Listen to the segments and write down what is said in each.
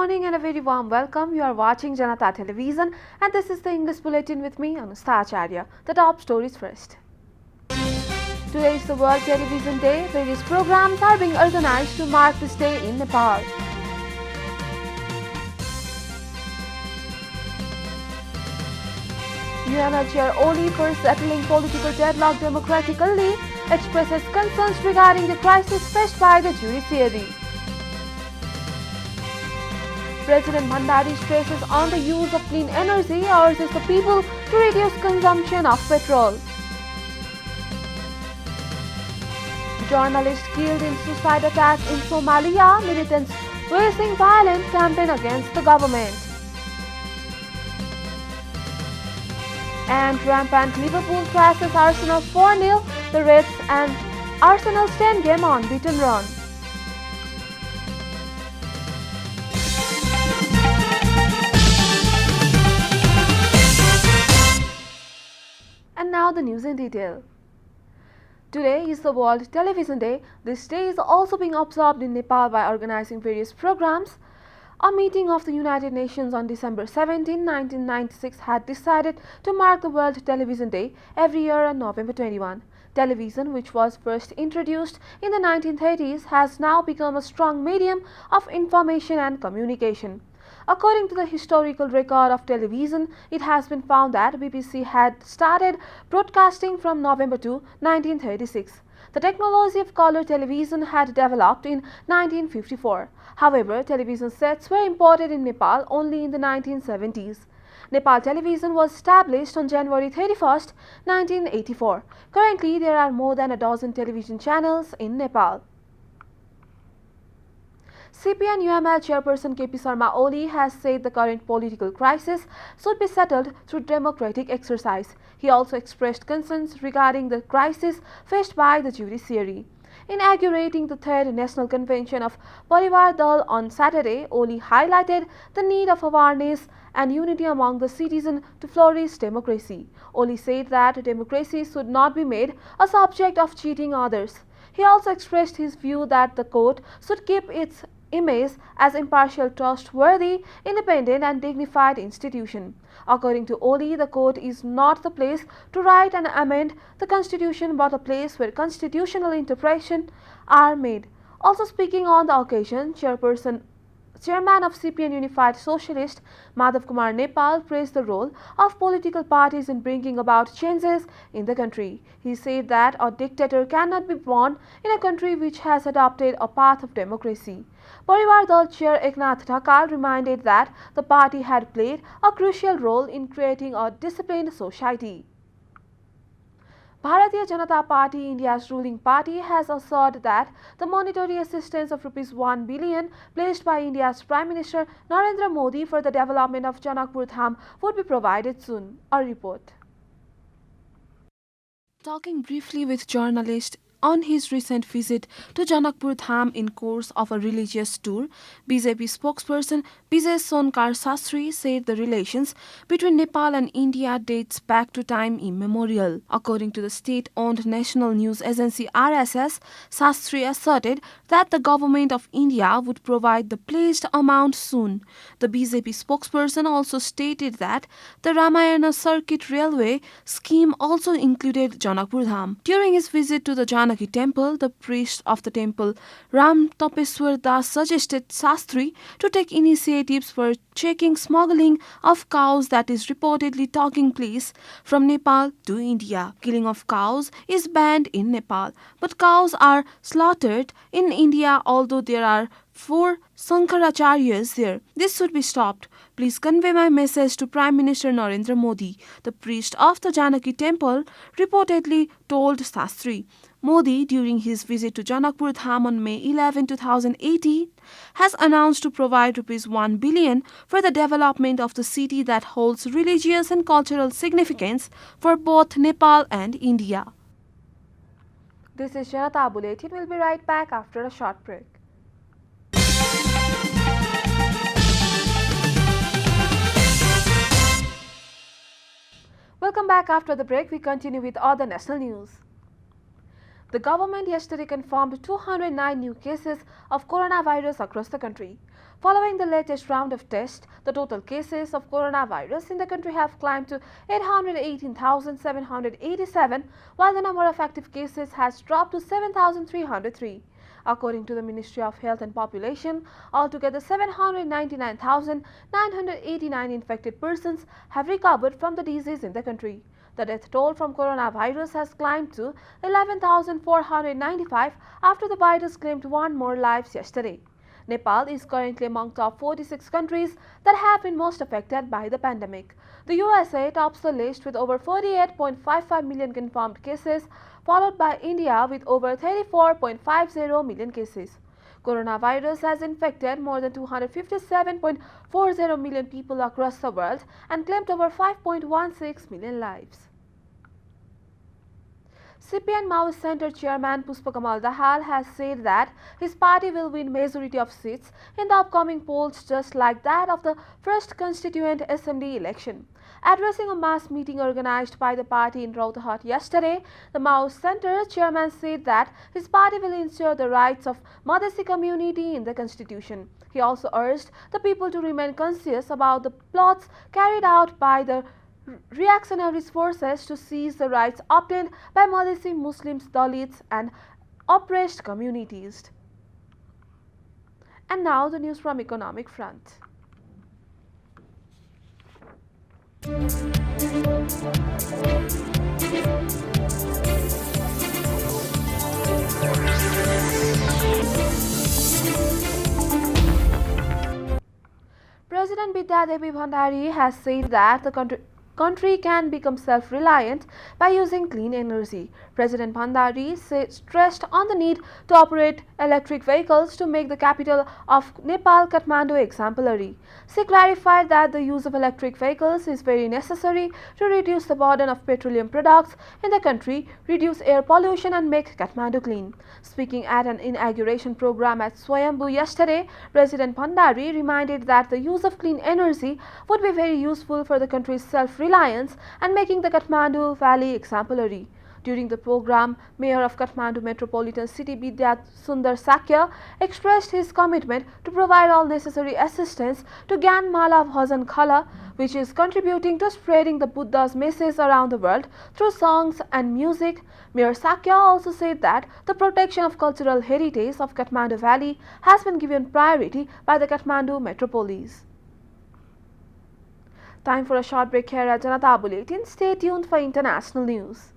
morning and a very warm welcome. You are watching Janata Television and this is the English Bulletin with me, Anusta Acharya. The top stories first. Today is the World Television Day. Various programs are being organized to mark this day in Nepal. UML Chair Oli, for settling political deadlock democratically, expresses concerns regarding the crisis faced by the judiciary. President Bhandari stresses on the use of clean energy, urges the people to reduce consumption of petrol. Journalist killed in suicide attack in Somalia, militants waging violent campaign against the government. And rampant Liverpool thrashes Arsenal 4-0, the Reds and Arsenal stand game on beaten run. And now the news in detail. Today is the World Television Day. This day is also being observed in Nepal by organizing various programs. A meeting of the United Nations on December 17, 1996 had decided to mark the World Television Day every year on November 21. Television, which was first introduced in the 1930s, has now become a strong medium of information and communication. According to the historical record of television, it has been found that BBC had started broadcasting from November 2, 1936. The technology of color television had developed in 1954. However, television sets were imported in Nepal only in the 1970s. Nepal Television was established on January 31, 1984. Currently, there are more than a dozen television channels in Nepal. CPN UML chairperson KP Sharma Oli has said the current political crisis should be settled through democratic exercise. He also expressed concerns regarding the crisis faced by the judiciary. Inaugurating the third National Convention of Parivar Dal on Saturday, Oli highlighted the need of awareness and unity among the citizens to flourish democracy. Oli said that democracy should not be made a subject of cheating others. He also expressed his view that the court should keep its image as impartial, trustworthy, independent and dignified institution. According to Oli, the court is not the place to write and amend the constitution but a place where constitutional interpretations are made. Also speaking on the occasion, Chairman of CPN Unified Socialist Madhav Kumar Nepal praised the role of political parties in bringing about changes in the country. He said that a dictator cannot be born in a country which has adopted a path of democracy. Parivar Dal Chair Eknath Dhakal reminded that the party had played a crucial role in creating a disciplined society. Bharatiya Janata Party, India's ruling party, has assured that the monetary assistance of ₹1 billion pledged by India's Prime Minister Narendra Modi for the development of Janakpur Dham would be provided soon. A report. Talking briefly with journalists on his recent visit to Janakpur Dham in course of a religious tour, BJP spokesperson Vijay Sonkar Sastry said the relations between Nepal and India dates back to time immemorial. According to the state-owned national news agency RSS, Sastry asserted that the government of India would provide the pledged amount soon. The BJP spokesperson also stated that the Ramayana Circuit Railway scheme also included Janakpur Dham. During his visit to the Janaki temple, the priest of the temple, Ram Tapeswar Das, suggested Sastry to take initiatives for checking smuggling of cows that is reportedly taking place from Nepal to India. Killing of cows is banned in Nepal, but cows are slaughtered in India, although there are 4 Shankaracharyas there. This should be stopped. Please convey my message to Prime Minister Narendra Modi, the priest of the Janaki temple reportedly told Sastry. Modi, during his visit to Janakpur Dham on May 11, 2018, has announced to provide ₹1 billion for the development of the city that holds religious and cultural significance for both Nepal and India. This is Janata Bulletin. We'll be right back after a short break. Welcome back after the break. We continue with other national news. The government yesterday confirmed 209 new cases of coronavirus across the country. Following the latest round of tests, the total cases of coronavirus in the country have climbed to 818,787, while the number of active cases has dropped to 7,303. According to the Ministry of Health and Population, altogether 799,989 infected persons have recovered from the disease in the country. The death toll from coronavirus has climbed to 11,495 after the virus claimed one more life yesterday. Nepal is currently among top 46 countries that have been most affected by the pandemic. The USA tops the list with over 48.55 million confirmed cases, followed by India with over 34.50 million cases. Coronavirus has infected more than 257.40 million people across the world and claimed over 5.16 million lives. CPN Maoist Center Chairman Pushpakamal Dahal has said that his party will win majority of seats in the upcoming polls just like that of the first Constituent Assembly election. Addressing a mass meeting organized by the party in Rautarhat yesterday, the Maoist Center Chairman said that his party will ensure the rights of Madhesi community in the constitution. He also urged the people to remain conscious about the plots carried out by the reactionary forces to seize the rights obtained by Madhesi Muslims, Dalits and oppressed communities. And now the news from economic front. President Bidya Devi Bhandari has said that the country can become self-reliant by using clean energy. President Bhandari stressed on the need to operate electric vehicles to make the capital of Nepal, Kathmandu, exemplary. She clarified that the use of electric vehicles is very necessary to reduce the burden of petroleum products in the country, reduce air pollution and make Kathmandu clean. Speaking at an inauguration program at Swayambhu yesterday, President Bhandari reminded that the use of clean energy would be very useful for the country's self-reliance and making the Kathmandu Valley exemplary. During the program, Mayor of Kathmandu Metropolitan City Vidya Sundar Sakya expressed his commitment to provide all necessary assistance to Gyan Mala Bhajan Khala, which is contributing to spreading the Buddha's message around the world through songs and music. Mayor Sakya also said that the protection of cultural heritage of Kathmandu Valley has been given priority by the Kathmandu Metropolis. Time for a short break here at Janata Bulletin. Stay tuned for international news.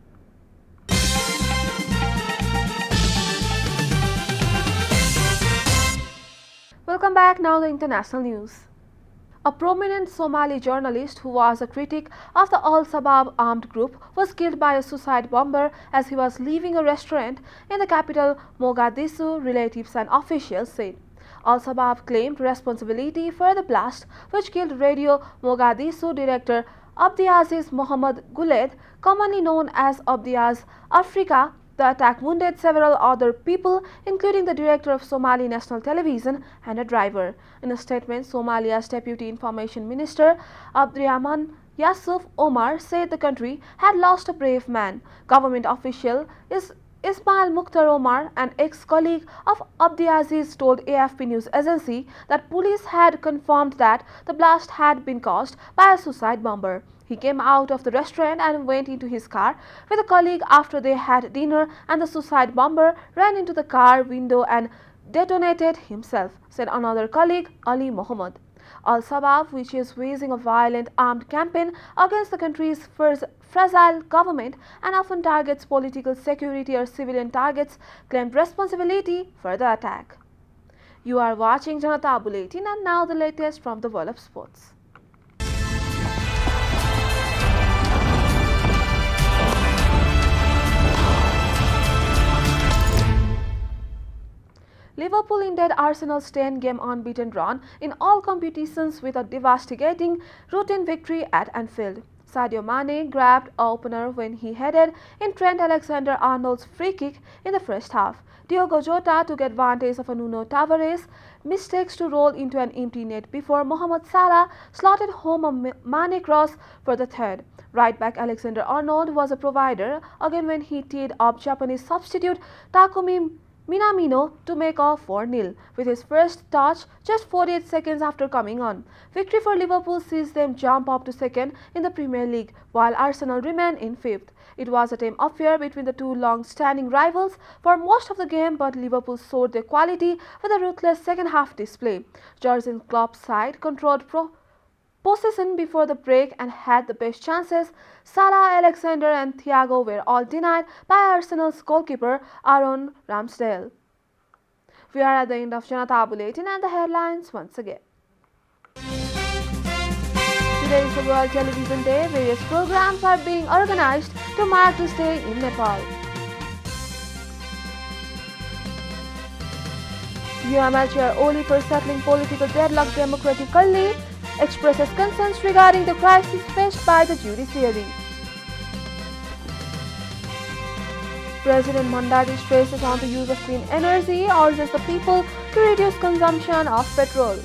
Welcome back. Now the international news. A prominent Somali journalist who was a critic of the Al-Shabaab armed group was killed by a suicide bomber as he was leaving a restaurant in the capital Mogadishu, relatives and officials said. Al-Shabaab claimed responsibility for the blast, which killed Radio Mogadishu director Abdiaziz Mohammed Guled, commonly known as Abdiaz Africa. The attack wounded several other people, including the director of Somali National Television and a driver. In a statement, Somalia's Deputy Information Minister Abdirahman Yusuf Omar said the country had lost a brave man. Government official Ismail Mukhtar Omar, an ex-colleague of Abdiaziz, told AFP news agency that police had confirmed that the blast had been caused by a suicide bomber. He came out of the restaurant and went into his car with a colleague after they had dinner, and the suicide bomber ran into the car window and detonated himself, said another colleague, Ali Mohammed. Al-Shabaab, which is waging a violent armed campaign against the country's fragile government and often targets political security or civilian targets, claimed responsibility for the attack. You are watching Janata Bulletin, and now the latest from the world of sports. Liverpool ended Arsenal's 10-game unbeaten run in all competitions with a devastating routine victory at Anfield. Sadio Mane grabbed a opener when he headed in Trent Alexander-Arnold's free kick in the first half. Diogo Jota took advantage of a Nuno Tavares mistakes to roll into an empty net before Mohamed Salah slotted home a Mane cross for the third. Right back Alexander-Arnold was a provider again when he teed up Japanese substitute Takumi Minamino to make a 4-0 with his first touch just 48 seconds after coming on. Victory for Liverpool sees them jump up to second in the Premier League, while Arsenal remain in fifth. It was a tame affair between the two long-standing rivals for most of the game, but Liverpool showed their quality with a ruthless second-half display. Jurgen Klopp's side controlled possession before the break and had the best chances. Salah, Alexander and Thiago were all denied by Arsenal's goalkeeper Aaron Ramsdale. We are at the end of Janata Bulletin and the headlines once again. Today is the World Television Day. Various programs are being organized to mark this day in Nepal. UML Chair Oli, for settling political deadlock democratically, expresses concerns regarding the crisis faced by the judiciary. President Mandadi stresses on the use of clean energy, urges the people to reduce consumption of petrol.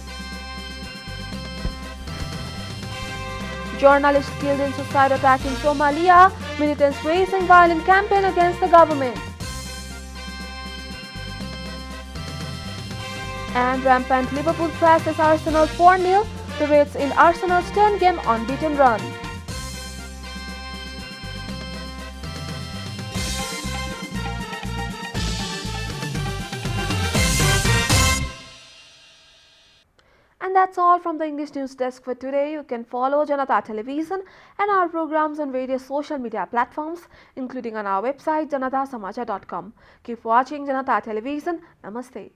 Journalist killed in suicide attack in Somalia, militants waging violent campaign against the government. And rampant Liverpool thrashes Arsenal 4-0. The Reds in Arsenal's 10-game unbeaten run. And that's all from the English News Desk for today. You can follow Janata Television and our programs on various social media platforms, including on our website janatasamachar.com. Keep watching Janata Television. Namaste.